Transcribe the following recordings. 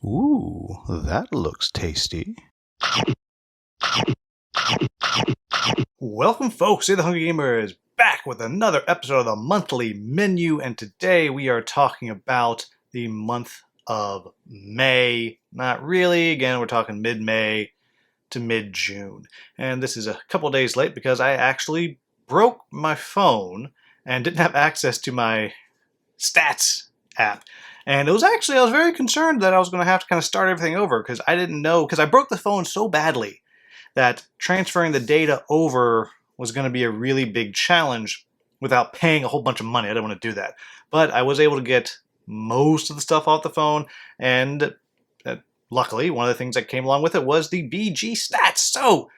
Ooh, that looks tasty. Welcome, folks, to The Hungry Gamers, back with another episode of the Monthly Menu, and today we are talking about the month of May. Not really, again, we're talking mid-May to mid-June. And this is a couple days late because I actually broke my phone and didn't have access to my stats app. And it was actually, I was very concerned that I was going to have to kind of start everything over because I didn't know, because I broke the phone so badly that transferring the data over was going to be a really big challenge without paying a whole bunch of money. I didn't want to do that. But I was able to get most of the stuff off the phone, and luckily, one of the things that came along with it was the BG stats. So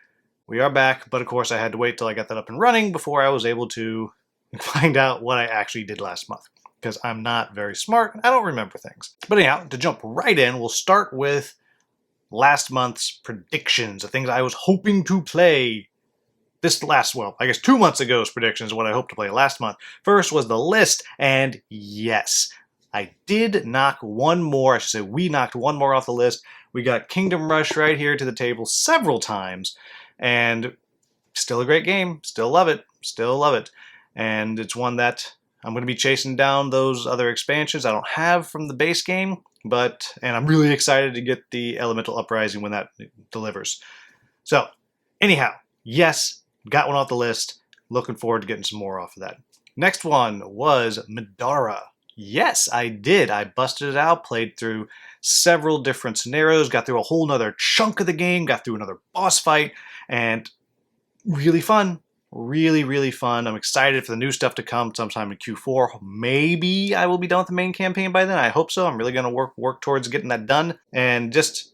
we are back, but of course I had to wait till I got that up and running before I was able to find out what I actually did last month, because I'm not very smart and I don't remember things. But anyhow, to jump right in, we'll start with last month's predictions, the things I was hoping to play this last, well, I guess 2 months ago's predictions, what I hoped to play last month. First was the list, and yes, I did knock one more, I should say we knocked one more off the list. We got Kingdom Rush right here to the table several times, and still a great game, still love it, and it's one that I'm going to be chasing down those other expansions I don't have from the base game, and I'm really excited to get the Elemental Uprising when that delivers. So, anyhow, yes, got one off the list. Looking forward to getting some more off of that. Next one was Madara. Yes, I did. I busted it out, played through several different scenarios, got through a whole nother chunk of the game, got through another boss fight, and really fun. Really, really fun. I'm excited for the new stuff to come sometime in Q4. Maybe I will be done with the main campaign by then. I hope so. I'm really going to work towards getting that done. And just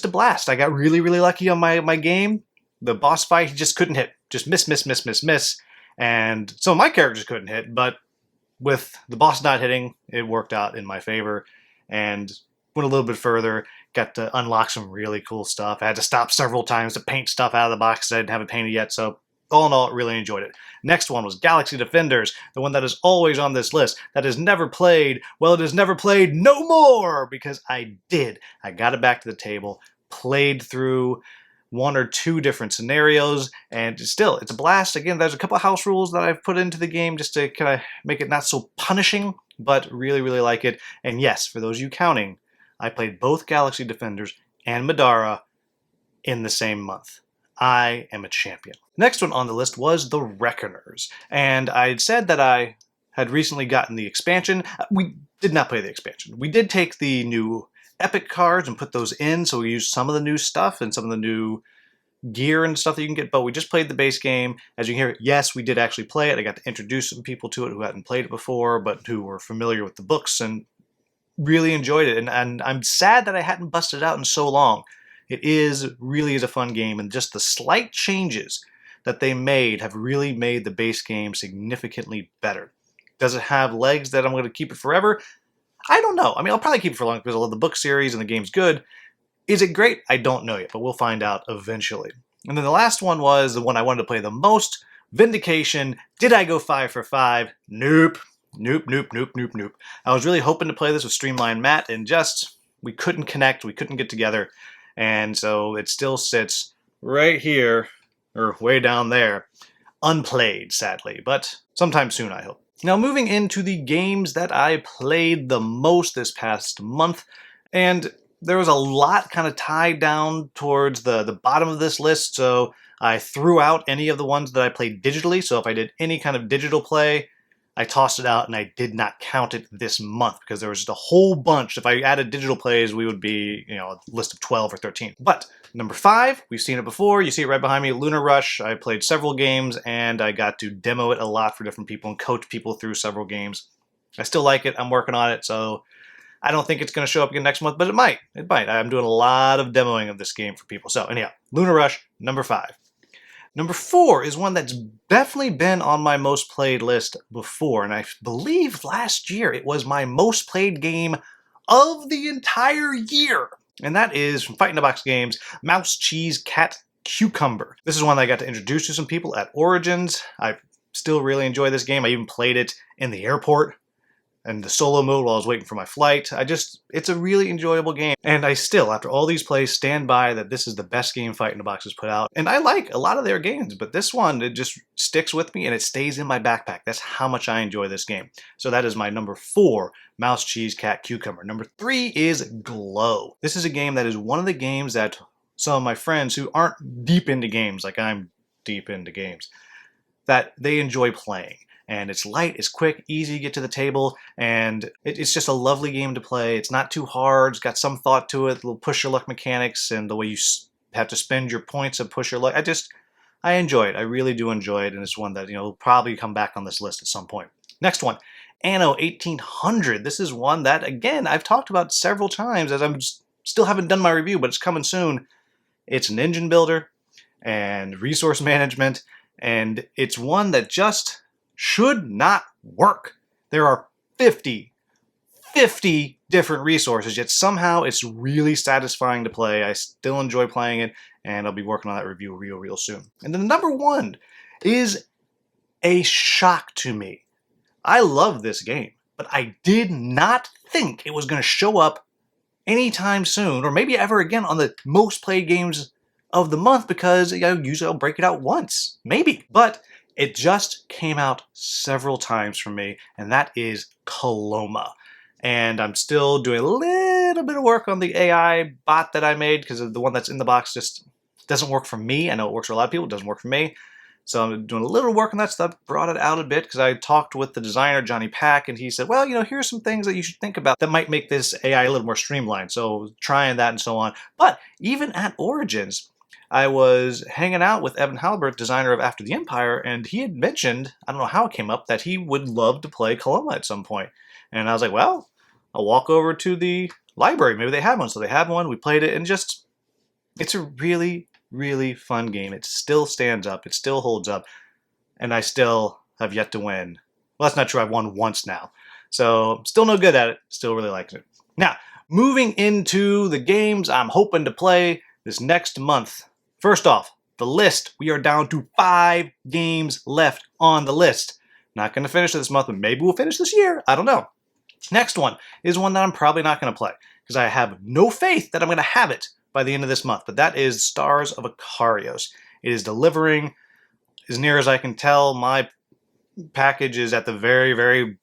a blast. I got really, really lucky on my game. The boss fight, he just couldn't hit. Just miss. And some of my characters couldn't hit, but with the boss not hitting, it worked out in my favor. And went a little bit further, got to unlock some really cool stuff. I had to stop several times to paint stuff out of the box because I didn't have it painted yet, so all in all, really enjoyed it. Next one was Galaxy Defenders, the one that is always on this list, that is never played. Well, it is never played no more, because I did. I got it back to the table, played through one or two different scenarios, and still, it's a blast. Again, there's a couple of house rules that I've put into the game just to kind of make it not so punishing, but really, really like it. And yes, for those of you counting, I played both Galaxy Defenders and Madara in the same month. I am a champion. Next one on the list was the Reckoners, and I had said that I had recently gotten the expansion. We did not play the expansion. We did take the new Epic cards and put those in, so we used some of the new stuff and some of the new gear and stuff that you can get, but we just played the base game. As you can hear, yes, we did actually play it. I got to introduce some people to it who hadn't played it before, but who were familiar with the books and really enjoyed it. And I'm sad that I hadn't busted it out in so long. It really is a fun game, and just the slight changes that they made have really made the base game significantly better. Does it have legs that I'm going to keep it forever? I don't know. I mean, I'll probably keep it for long because I love the book series and the game's good. Is it great? I don't know yet, but we'll find out eventually. And then the last one was the one I wanted to play the most, Vindication. Did I go 5 for 5? Nope. I was really hoping to play this with Streamline Matt, and we couldn't connect, we couldn't get together. And so it still sits right here, or way down there, unplayed, sadly, but sometime soon, I hope. Now, moving into the games that I played the most this past month, and there was a lot kind of tied down towards the bottom of this list, so I threw out any of the ones that I played digitally, so if I did any kind of digital play, I tossed it out and I did not count it this month because there was just a whole bunch. If I added digital plays, we would be, a list of 12 or 13. But number 5, we've seen it before. You see it right behind me, Lunar Rush. I played several games and I got to demo it a lot for different people and coach people through several games. I still like it. I'm working on it, so I don't think it's going to show up again next month, but it might. I'm doing a lot of demoing of this game for people. So anyhow, Lunar Rush, number 5. Number 4 is one that's definitely been on my most played list before, and I believe last year it was my most played game of the entire year. And that is, from Fight in the Box Games, Mouse, Cheese, Cat, Cucumber. This is one that I got to introduce to some people at Origins. I still really enjoy this game. I even played it in the airport. and the solo mode while I was waiting for my flight. It's a really enjoyable game. And I still, after all these plays, stand by that this is the best game Fight in the Box has put out. And I like a lot of their games, but this one, it just sticks with me and it stays in my backpack. That's how much I enjoy this game. So that is my number 4, Mouse, Cheese, Cat, Cucumber. Number 3 is Glow. This is a game that is one of the games that some of my friends who aren't deep into games, like I'm deep into games, that they enjoy playing. And it's light, it's quick, easy to get to the table, and it's just a lovely game to play. It's not too hard, it's got some thought to it, little push your luck mechanics, and the way you have to spend your points and push your luck. I enjoy it. I really do enjoy it, and it's one that, will probably come back on this list at some point. Next one, Anno 1800. This is one that, again, I've talked about several times as I'm still haven't done my review, but it's coming soon. It's an engine builder and resource management, and it's one that just should not work. There are 50 different resources, yet somehow it's really satisfying to play. I still enjoy playing it, and I'll be working on that review real soon. And then number 1 is a shock to me. I love this game, but I did not think it was going to show up anytime soon, or maybe ever again on the most played games of the month, because usually I'll break it out once, maybe. But it just came out several times for me, and that is Coloma. And I'm still doing a little bit of work on the AI bot that I made, because the one that's in the box just doesn't work for me. I know it works for a lot of people, it doesn't work for me. So I'm doing a little work on that stuff, brought it out a bit, because I talked with the designer, Johnny Pack, and he said, well, here's some things that you should think about that might make this AI a little more streamlined. So trying that and so on. But even at Origins, I was hanging out with Evan Halbert, designer of After the Empire, and he had mentioned, I don't know how it came up, that he would love to play Coloma at some point. And I was like, well, I'll walk over to the library. Maybe they have one. So they have one. We played it, and it's a really fun game. It still stands up. It still holds up. And I still have yet to win. Well, that's not true. I've won once now. So still no good at it. Still really like it. Now, moving into the games I'm hoping to play this next month. First off, the list. We are down to 5 games left on the list. Not going to finish this month, but maybe we'll finish this year. I don't know. Next one is one that I'm probably not going to play, because I have no faith that I'm going to have it by the end of this month. But that is Stars of Ikarios. It is delivering, as near as I can tell. My package is at the very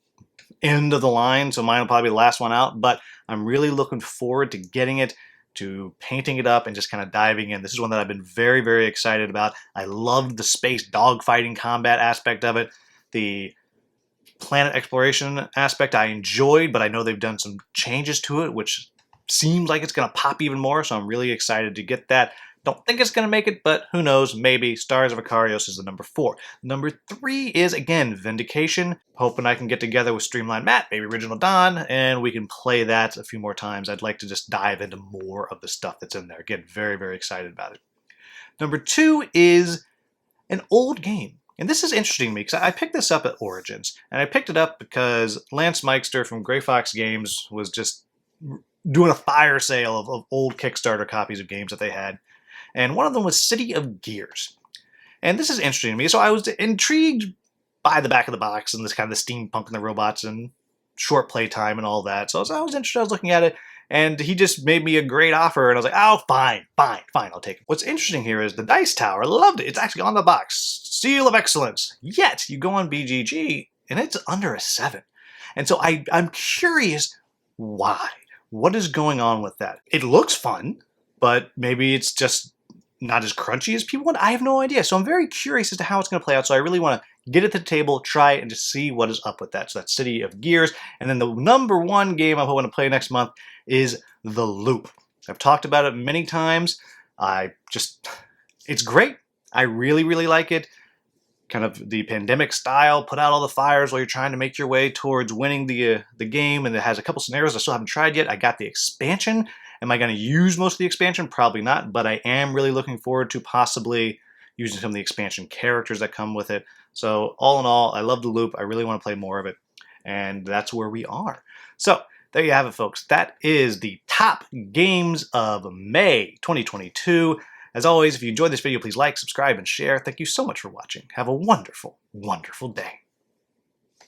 end of the line, so mine will probably be the last one out. But I'm really looking forward to getting it, to painting it up, and just kind of diving in. This is one that I've been very excited about. I loved the space dogfighting combat aspect of it. The planet exploration aspect I enjoyed, but I know they've done some changes to it, which seems like it's going to pop even more, so I'm really excited to get that. Don't think it's going to make it, but who knows, maybe. Stars of Ikarios is the number 4. Number 3 is, again, Vindication. Hoping I can get together with Streamline Matt, maybe Original Don, and we can play that a few more times. I'd like to just dive into more of the stuff that's in there. Again, very excited about it. Number 2 is an old game. And this is interesting to me, because I picked this up at Origins. And I picked it up because Lance Meister from Gray Fox Games was just doing a fire sale of old Kickstarter copies of games that they had. And one of them was City of Gears. And this is interesting to me. So I was intrigued by the back of the box and this kind of the steampunk and the robots and short playtime and all that. So I was interested. I was looking at it. And he just made me a great offer. And I was like, oh, fine, I'll take it. What's interesting here is the Dice Tower. I loved it. It's actually on the box. Seal of Excellence. Yet, you go on BGG, and it's under a 7. And so I'm curious why. What is going on with that? It looks fun, but maybe it's just not as crunchy as people want. I have no idea. So I'm very curious as to how it's going to play out. So I really want to get it to the table, try it, and just see what is up with that. So that's City of Gears. And then the number 1 game I'm hoping to play next month is The Loop. I've talked about it many times. It's great. I really like it. Kind of the pandemic style, put out all the fires while you're trying to make your way towards winning the game, and it has a couple scenarios I still haven't tried yet. I got the expansion. Am I going to use most of the expansion? Probably not, but I am really looking forward to possibly using some of the expansion characters that come with it. So all in all, I love The Loop. I really want to play more of it, and that's where we are. So there you have it, folks. That is the top games of May 2022. As always, if you enjoyed this video, please like, subscribe, and share. Thank you so much for watching. Have a wonderful day.